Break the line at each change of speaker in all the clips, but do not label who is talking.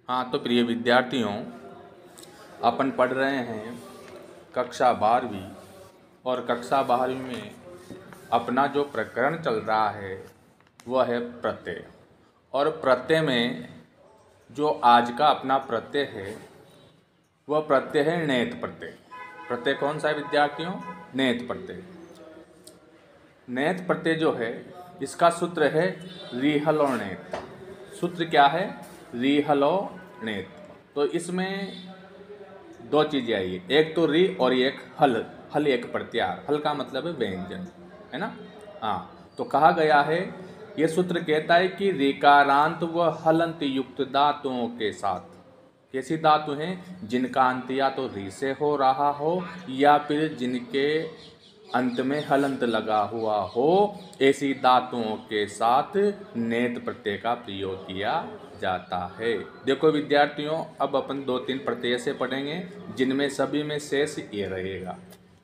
हाँ, तो प्रिय विद्यार्थियों, अपन पढ़ रहे हैं कक्षा 12वीं। और कक्षा 12वीं में अपना जो प्रकरण चल रहा है वह है प्रत्यय। और प्रत्यय में जो आज का अपना प्रत्यय है वह प्रत्यय है नेत प्रत्यय। प्रत्यय कौन सा है विद्यार्थियों? नेत प्रत्यय। नेत प्रत्यय जो है इसका सूत्र है रिहलो नेत। सूत्र क्या है? रिहलो नेत। तो इसमें दो चीज़ें आई, एक तो री और एक हल। हल एक प्रत्यार, हल का मतलब है व्यंजन, है ना। हाँ, तो कहा गया है, ये सूत्र कहता है कि ऋकारांत व हलंत युक्त धातुओं के साथ, कैसी धातु हैं? जिनका अंत या तो री से हो रहा हो या फिर जिनके अंत में हलंत लगा हुआ हो, ऐसी धातुओं के साथ नेत प्रत्यय का प्रयोग किया जाता है। देखो विद्यार्थियों, अब अपन 2-3 प्रत्यय से पढ़ेंगे जिनमें सभी में शेष ये रहेगा।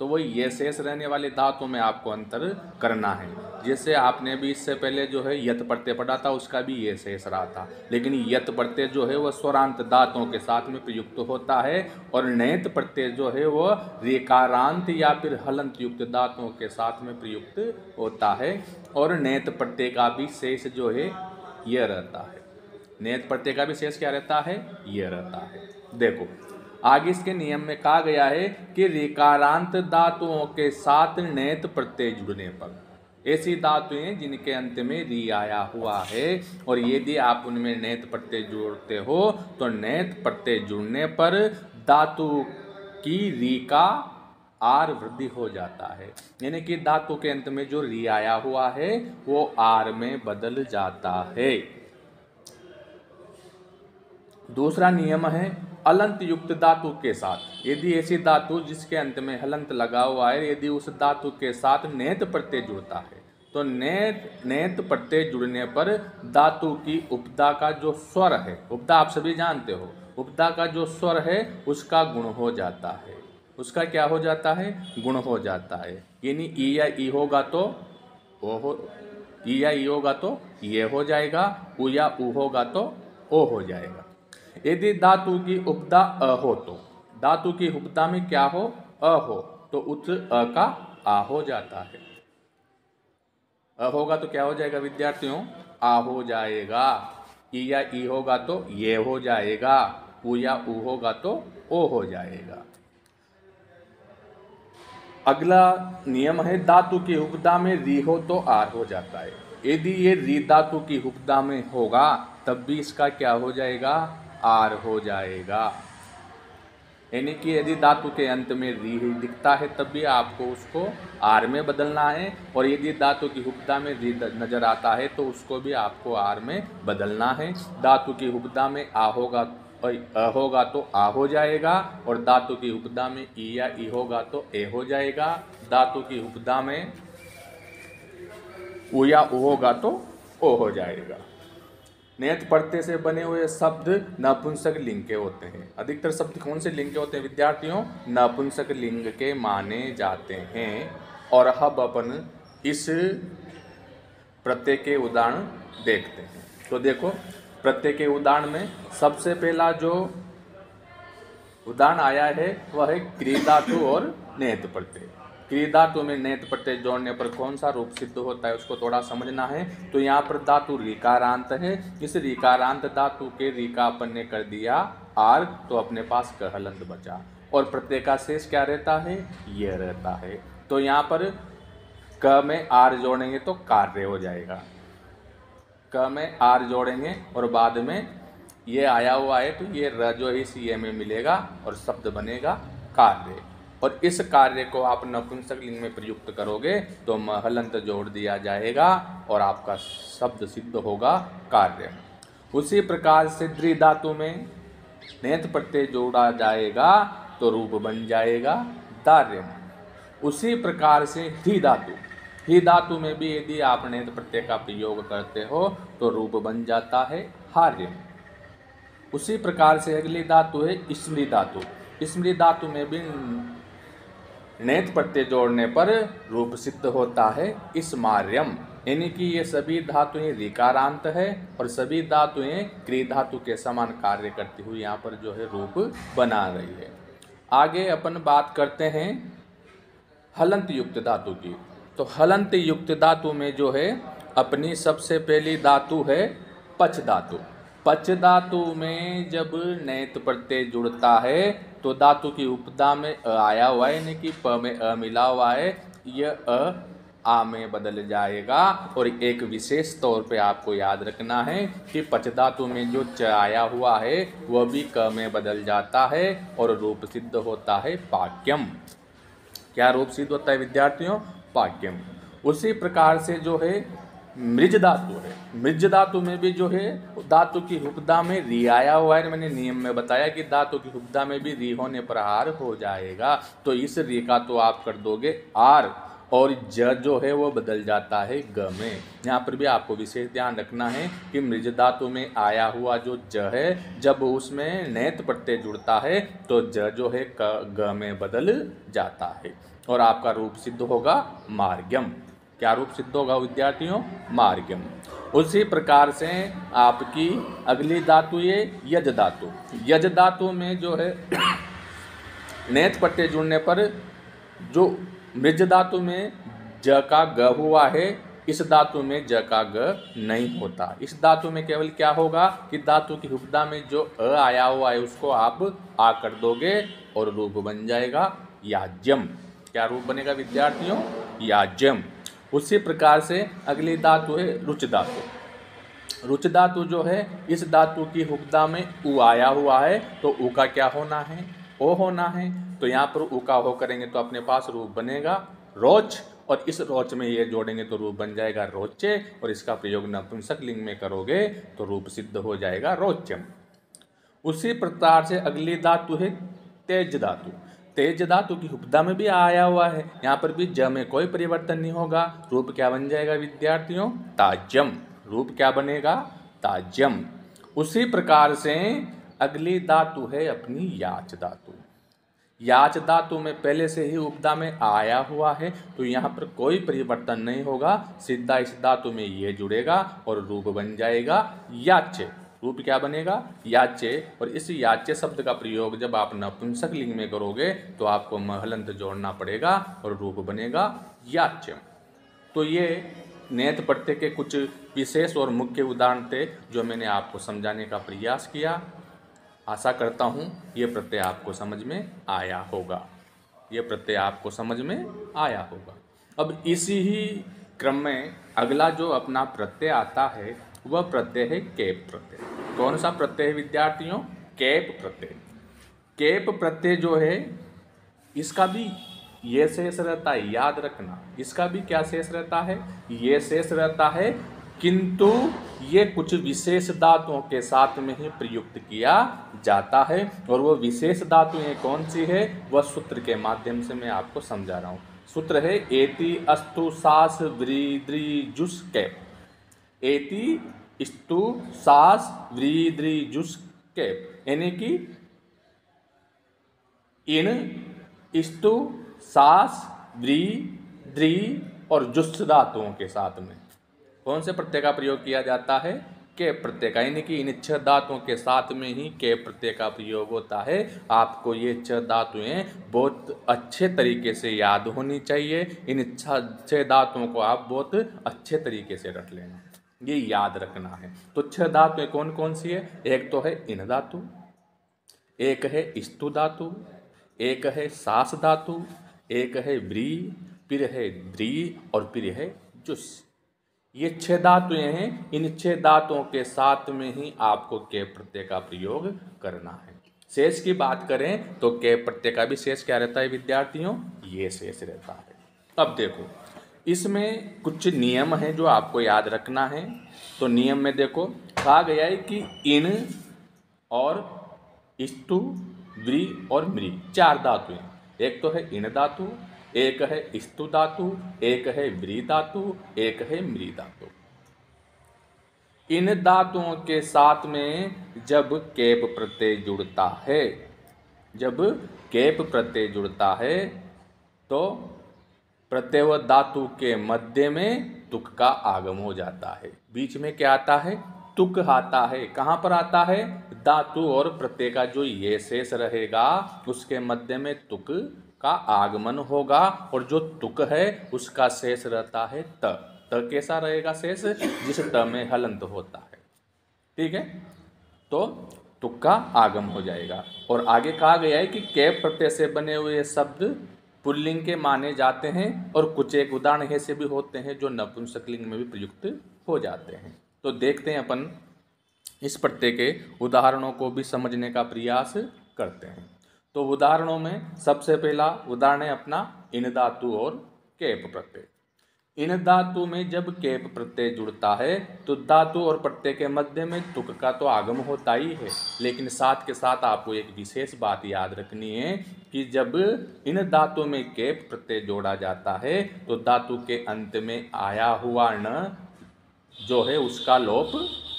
तो वो ये शेष रहने वाले धातुओं में आपको अंतर करना है। जैसे आपने भी इससे पहले जो है यत प्रत्यय पढ़ा था, उसका भी ये शेष रहा था। लेकिन यत प्रत्यय जो है वह स्वरांत धातुओं के साथ में प्रयुक्त होता है और नेत प्रत्यय जो है वह ऋकारांत या फिर हलंत युक्त धातुओं के साथ में प्रयुक्त होता है। और नेत प्रत्यय का भी शेष जो है यह रहता है। नेत प्रत्यय का भी शेष क्या रहता है? यह रहता है। देखो आगे इसके नियम में कहा गया है कि ऋकारांत धातुओं के साथ नेत प्रत्यय जुड़ने पर, ऐसी धातुएं जिनके अंत में री आया हुआ है और यदि आप उनमें नेत प्रत्यय जोड़ते हो तो नेत प्रत्यय जुड़ने पर धातु की री का आर वृद्धि हो जाता है। यानी कि धातु के अंत में जो री आया हुआ है वो आर में बदल जाता है। दूसरा नियम है अलंत युक्त धातु के साथ, यदि ऐसी धातु जिसके अंत में हलंत लगा हुआ है, यदि उस धातु के साथ नेत प्रत्यय जुड़ता है तो नेत प्रत्यय जुड़ने पर धातु की उपधा का जो स्वर है, उपधा आप सभी जानते हो, उपधा का जो स्वर है उसका गुण हो जाता है। उसका क्या हो जाता है? गुण हो जाता है। यानी ई या ई होगा तो ओ हो, ई या ई होगा तो ये हो जाएगा, उ या उ होगा तो ओ हो जाएगा। यदि धातु की उपधा अ हो तो धातु की उपधा में क्या हो? अ हो, तो उस अ का आ हो जाता है। अ होगा तो क्या हो जाएगा विद्यार्थियों? आ हो जाएगा। ई या ई होगा तो ये हो जाएगा, उ या उ होगा तो ओ हो जाएगा। अगला नियम है धातु की उपधा में री हो तो आर हो जाता है। यदि ये री धातु की उपधा में होगा तब भी इसका क्या हो जाएगा? आर हो जाएगा। यानी कि यदि धातु के अंत में री ही दिखता है तब भी आपको उसको आर में बदलना है, और यदि धातु की उपधा में री नजर आता है तो उसको भी आपको आर में बदलना है। धातु की उपधा में आ होगा होगा तो आ हो जाएगा, और धातु की उपधा में ई या ई होगा तो ए हो जाएगा। धातु की उपधा में उ या उ होगा तो ओ हो जाएगा। नेत प्रत्यय से बने हुए शब्द नपुंसक लिंग के होते हैं। अधिकतर शब्द कौन से लिंग के होते हैं विद्यार्थियों? नपुंसक लिंग के माने जाते हैं। और अब अपन इस प्रत्यय के उदाहरण देखते हैं। तो देखो प्रत्यय के उदाहरण में सबसे पहला जो उदाहरण आया है वह है क्री धातु और नेत प्रत्यय। क्री धातु में नेत प्रत्यय जोड़ने पर कौन सा रूप सिद्ध होता है उसको थोड़ा समझना है। तो यहाँ पर धातु ऋकारांत है। इस ऋकारांत धातु के री का अपन ने कर दिया आर, तो अपने पास क हलंत बचा, और प्रत्यय का शेष क्या रहता है? यह रहता है। तो यहाँ पर क में आर जोड़ेंगे तो कार्य हो जाएगा। क में आर जोड़ेंगे और बाद में ये आया हुआ है तो ये र जो है इस ये में मिलेगा और शब्द बनेगा कार्य। और इस कार्य को आप नपुंसक लिंग में प्रयुक्त करोगे तो हलंत जोड़ दिया जाएगा और आपका शब्द सिद्ध होगा कार्य। उसी प्रकार से द्रि धातु में नेत प्रत्यय जोड़ा जाएगा तो रूप बन जाएगा दार्य। उसी प्रकार से ही धातु में भी यदि आप नेत प्रत्यय का प्रयोग करते हो तो रूप बन जाता है हार्य। उसी प्रकार से अगली धातु है स्मृ धातु। स्मृ धातु में भी नेत प्रत्यय जोड़ने पर रूप सिद्ध होता है स्मार्यम। यानी कि ये सभी धातुएं ऋकारांत है और सभी धातुएं क्री धातु के समान कार्य करती हुई यहाँ पर जो है रूप बना रही है। आगे अपन बात करते हैं हलंत युक्त धातु की। तो हलंत युक्त धातु में जो है अपनी सबसे पहली धातु है पच धातु। पच धातु में जब नैत प्रत्यय जुड़ता है तो धातु की उपधा में अ आया हुआ है, यानी कि प में अ मिला हुआ है, यह अ आ में बदल जाएगा। और एक विशेष तौर पे आपको याद रखना है कि पच धातु में जो च आया हुआ है वह भी क में बदल जाता है और रूप सिद्ध होता है पाक्यम। क्या रूप सिद्ध होता है विद्यार्थियों? पाक्यम। उसी प्रकार से जो है मृज धातु है। मृज धातु में भी जो है धातु की उपधा में री आया हुआ है। मैंने नियम में बताया कि धातु की उपधा में भी री होने पर हार हो जाएगा, तो इस री का तो आप कर दोगे आर और ज जो है वो बदल जाता है ग में। यहाँ पर भी आपको विशेष ध्यान रखना है कि मृज धातु में आया हुआ जो ज है, जब उसमें नैत प्रत्यय जुड़ता है तो ज जो है ग में बदल जाता है और आपका रूप सिद्ध होगा मार्ग्यम। क्या रूप सिद्ध होगा विद्यार्थियों? मार्ग्यम। उसी प्रकार से आपकी अगली धातु ये यज धातु। यज धातु में जो है नेत प्रत्यय जुड़ने पर जो मृज धातु में ज का ग हुआ है, इस धातु में ज का ग नहीं होता। इस धातु में केवल क्या होगा कि धातु की उपधा में जो अ आया हुआ है उसको आप आ कर दोगे और रूप बन जाएगा याज्यम। क्या रूप बनेगा विद्यार्थियों? याज्यम। उसी प्रकार से अगली धातु है रुच धातु। रुच धातु जो है इस धातु की उपधा में उ आया हुआ है तो उ का क्या होना है? ओ होना है। तो यहाँ पर उ का हो करेंगे तो अपने पास रूप बनेगा रोच, और इस रोच में ये जोड़ेंगे तो रूप बन जाएगा रोचे, और इसका प्रयोग नपुंसक लिंग में करोगे तो रूप सिद्ध हो जाएगा रोचम। उसी प्रकार से अगली धातु है तेज धातु। तेज धातु की उपधा में भी आया हुआ है, यहाँ पर भी ज में कोई परिवर्तन नहीं होगा, रूप क्या बन जाएगा विद्यार्थियों? ताज्यम। रूप क्या बनेगा? ताज्यम। उसी प्रकार से अगली धातु है अपनी याच धातु। याच धातु में पहले से ही उपधा में आया हुआ है तो यहाँ पर कोई परिवर्तन नहीं होगा, सीधा इस धातु में ये जुड़ेगा और रूप बन जाएगा याचे। रूप क्या बनेगा? याचे। और इस याचे शब्द का प्रयोग जब आप नपुंसक लिंग में करोगे तो आपको महलंत जोड़ना पड़ेगा और रूप बनेगा याच्य। तो ये नेत प्रत्यय के कुछ विशेष और मुख्य उदाहरण थे जो मैंने आपको समझाने का प्रयास किया। आशा करता हूँ ये प्रत्यय आपको समझ में आया होगा। ये प्रत्यय आपको समझ में आया होगा। अब इसी ही क्रम में अगला जो अपना प्रत्यय आता है वह प्रत्यय है केप प्रत्यय। कौन सा प्रत्यय है विद्यार्थियों? केप प्रत्यय। केप प्रत्यय जो है इसका भी ये शेष रहता है, याद रखना। इसका भी क्या शेष रहता है? ये शेष रहता है, किंतु ये कुछ विशेष धातुओं के साथ में ही प्रयुक्त किया जाता है। और वो विशेष धातुएं कौन सी है वह सूत्र के माध्यम से मैं आपको समझा रहा हूँ। सूत्र है एति अस्तु सास व्रीद्री जुस कैप। एति स्तु सास व्रीद्री जुस कैप, यानी कि इन स्तु सास व्री द्री और जुस धातुओं के साथ में कौन से प्रत्यय का प्रयोग किया जाता है? के प्रत्यय का, यानी कि इन छह धातुओं के साथ में ही के प्रत्यय का प्रयोग होता है। आपको ये छह धातुएं बहुत अच्छे तरीके से याद होनी चाहिए। इन छह धातुओं को आप बहुत अच्छे तरीके से रख लेना, ये याद रखना है। तो छह धातुएं कौन कौन सी है? एक तो है इन धातु, एक है स्तु धातु, एक है सास धातु, एक है व्री, फिर है द्री और फिर है जुस। ये छह धातुएं हैं। इन छह धातुओं के साथ में ही आपको के प्रत्यय का प्रयोग करना है। शेष की बात करें तो के प्रत्यय का भी शेष क्या रहता है विद्यार्थियों? ये शेष रहता है। अब देखो इसमें कुछ नियम हैं जो आपको याद रखना है। तो नियम में देखो कहा गया है कि इन और स्तु, व्री और मृ चार धातुएं। एक तो है इन धातु, एक है स्तु धातु, एक है व्री धातु, एक है मृ धातु। इन धातुओं के साथ में जब केप प्रत्यय जुड़ता है, जब केप प्रत्यय जुड़ता है तो प्रत्यय धातु के मध्य में तुक का आगम हो जाता है। बीच में क्या आता है? तुक आता है। कहाँ पर आता है? धातु और प्रत्यय का जो ये शेष रहेगा उसके मध्य में तुक का आगमन होगा, और जो तुक है उसका शेष रहता है त। त कैसा रहेगा शेष? जिस त में हलंत होता है। ठीक है, तो तुक का आगम हो जाएगा। और आगे कहा गया है कि कैप प्रत्यय से बने हुए शब्द पुल्लिंग के माने जाते हैं, और कुछ एक उदाहरण ऐसे भी होते हैं जो नपुंसकलिंग में भी प्रयुक्त हो जाते हैं। तो देखते हैं अपन इस प्रत्यय के उदाहरणों को भी समझने का प्रयास करते हैं। तो उदाहरणों में सबसे पहला उदाहरण है अपना इन धातु और कैप प्रत्यय। इन धातु में जब कैप प्रत्यय जुड़ता है तो धातु और प्रत्यय के मध्य में तुक का तो आगम होता ही है, लेकिन साथ के साथ आपको एक विशेष बात याद रखनी है कि जब इन धातु में कैप प्रत्यय जोड़ा जाता है तो धातु के अंत में आया हुआ न जो है उसका लोप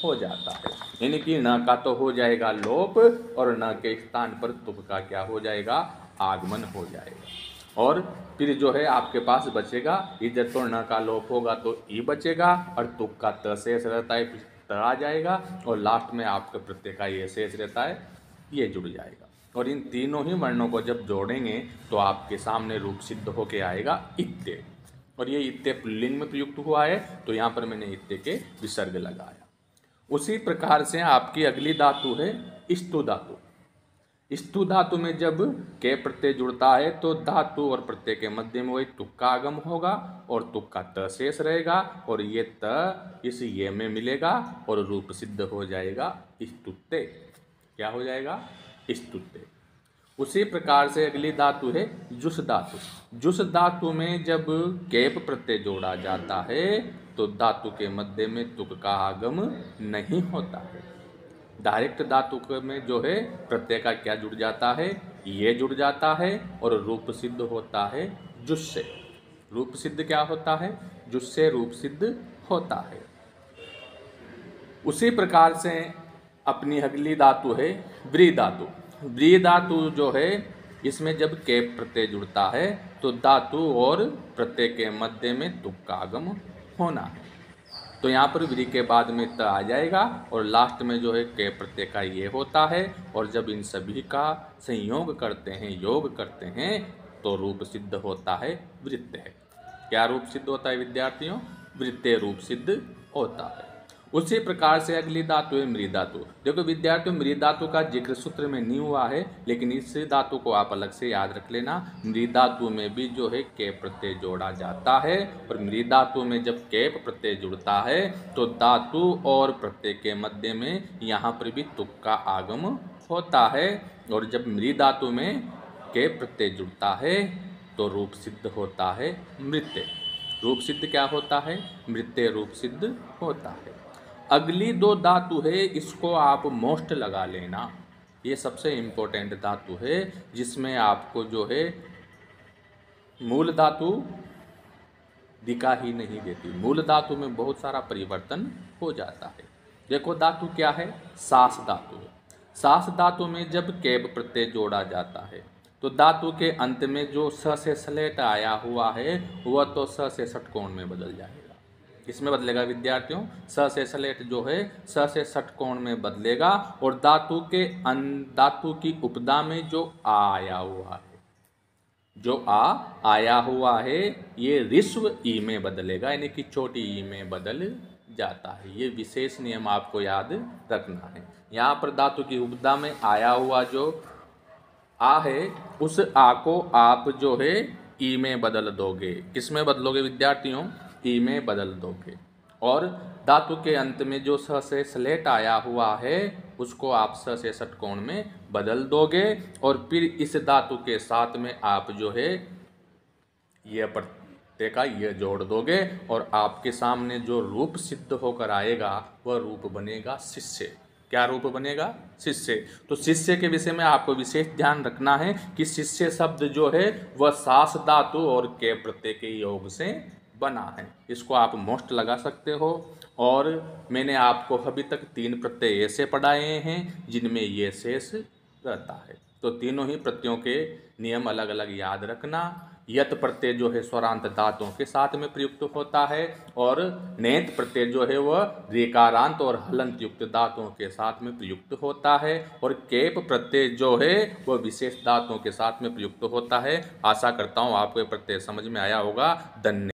हो जाता है, यानी कि न का तो हो जाएगा लोप और न के स्थान पर तुक का क्या हो जाएगा? आगमन हो जाएगा। और फिर जो है आपके पास बचेगा इधर तो न का लोप होगा तो ई बचेगा, और तुक का त शेष रहता है, फिर त आ जाएगा, और लास्ट में आपके प्रत्यय का ये शेष रहता है, ये जुड़ जाएगा। और इन तीनों ही वर्णों को जब जोड़ेंगे तो आपके सामने रूप सिद्ध होके आएगा इत्ते। और ये इत्ते पुल्लिंग में प्रयुक्त हुआ है, तो यहाँ पर मैंने इत्ते के विसर्ग लगाया। उसी प्रकार से आपकी अगली धातु है स्तु धातु। स्तु धातु में जब के प्रत्यय जुड़ता है तो धातु और प्रत्यय के मध्य में वही तुक का आगम होगा, और तुक का त शेष रहेगा, और ये त इस ये में मिलेगा और रूप सिद्ध हो जाएगा स्तुते। क्या हो जाएगा? स्तुते। उसी प्रकार से अगली धातु है जुस धातु। जुस धातु में जब कैप प्रत्यय जोड़ा जाता है तो धातु के मध्य में तुक का आगम नहीं होता है। डायरेक्ट धातु में जो है प्रत्यय का क्या जुड़ जाता है? ये जुड़ जाता है, और रूप सिद्ध होता है जुस से। रूप सिद्ध क्या होता है? जुस से रूप सिद्ध होता है। उसी प्रकार से अपनी अगली धातु है व्री धातु। व्री धातु जो है इसमें जब कैप प्रत्यय जुड़ता है तो धातु और प्रत्यय के मध्य में तुक का आगम होना है। तो यहाँ पर व्री के बाद में त आ जाएगा, और लास्ट में जो है कैप प्रत्यय का ये होता है, और जब इन सभी का संयोग करते हैं, योग करते हैं, तो रूप सिद्ध होता है वृत्तय। क्या रूप सिद्ध होता है विद्यार्थियों? वृत्तय रूप सिद्ध होता है। उसी प्रकार से अगली धातु है मृ धातु। देखो विद्यार्थियों, मृ धातु का जिक्र सूत्र में नहीं हुआ है, लेकिन इस धातु को आप अलग से याद रख लेना। मृ धातु में भी जो है कैप प्रत्यय जोड़ा जाता है, और मृ धातु में जब कैप प्रत्यय जुड़ता है तो धातु और प्रत्यय के मध्य में यहाँ पर भी तुक का आगम होता है, और जब मृ धातु में कैप प्रत्यय जुड़ता है तो रूप सिद्ध होता है मृत्य। रूप सिद्ध क्या होता है? मृत्य रूप सिद्ध होता है। अगली दो धातु है, इसको आप मोस्ट लगा लेना। ये सबसे इम्पोर्टेंट धातु है, जिसमें आपको जो है मूल धातु दिखा ही नहीं देती। मूल धातु में बहुत सारा परिवर्तन हो जाता है। देखो धातु क्या है? सास धातु है। सास धातु में जब कैप प्रत्यय जोड़ा जाता है तो धातु के अंत में जो स से सलेट आया हुआ है वह तो स से षटकोण में बदल जाएगा। किसमें बदलेगा विद्यार्थियों? स से सलेट जो है स से षटकोण में बदलेगा, और धातु के धातु की उपदा में जो आ आया हुआ है, जो आ आया हुआ है ये ऋस्व ई में बदलेगा, यानी कि छोटी ई में बदल जाता है। ये विशेष नियम आपको याद रखना है। यहाँ पर धातु की उपदा में आया हुआ जो आ है उस आ को आप जो है ई में बदल दोगे। किस में बदलोगे विद्यार्थियों? ई में बदल दोगे। और धातु के अंत में जो स से स्लेट आया हुआ है उसको आप स से षटकोण में बदल दोगे, और फिर इस धातु के साथ में आप जो है ये प्रत्यय का ये जोड़ दोगे, और आपके सामने जो रूप सिद्ध होकर आएगा वह रूप बनेगा शिष्य। क्या रूप बनेगा? शिष्य। तो शिष्य के विषय में आपको विशेष ध्यान रखना है कि शिष्य शब्द जो है वह सास धातु और के प्रत्यय के योग से बना है। इसको आप मोस्ट लगा सकते हो। और मैंने आपको अभी तक 3 प्रत्यय ऐसे पढ़ाए हैं जिनमें ये शेष रहता है। तो तीनों ही प्रत्ययों के नियम अलग अलग याद रखना। यत प्रत्यय जो है स्वरांत धातुओं के साथ में प्रयुक्त होता है और नेत प्रत्यय जो है वह रेकारांत और हलंत युक्त धातुओं के साथ में प्रयुक्त होता है और केप प्रत्यय जो है वह विशेष धातुओं के साथ में प्रयुक्त होता है। आशा करता हूँ आपको ये प्रत्यय समझ में आया होगा। धन्यवाद।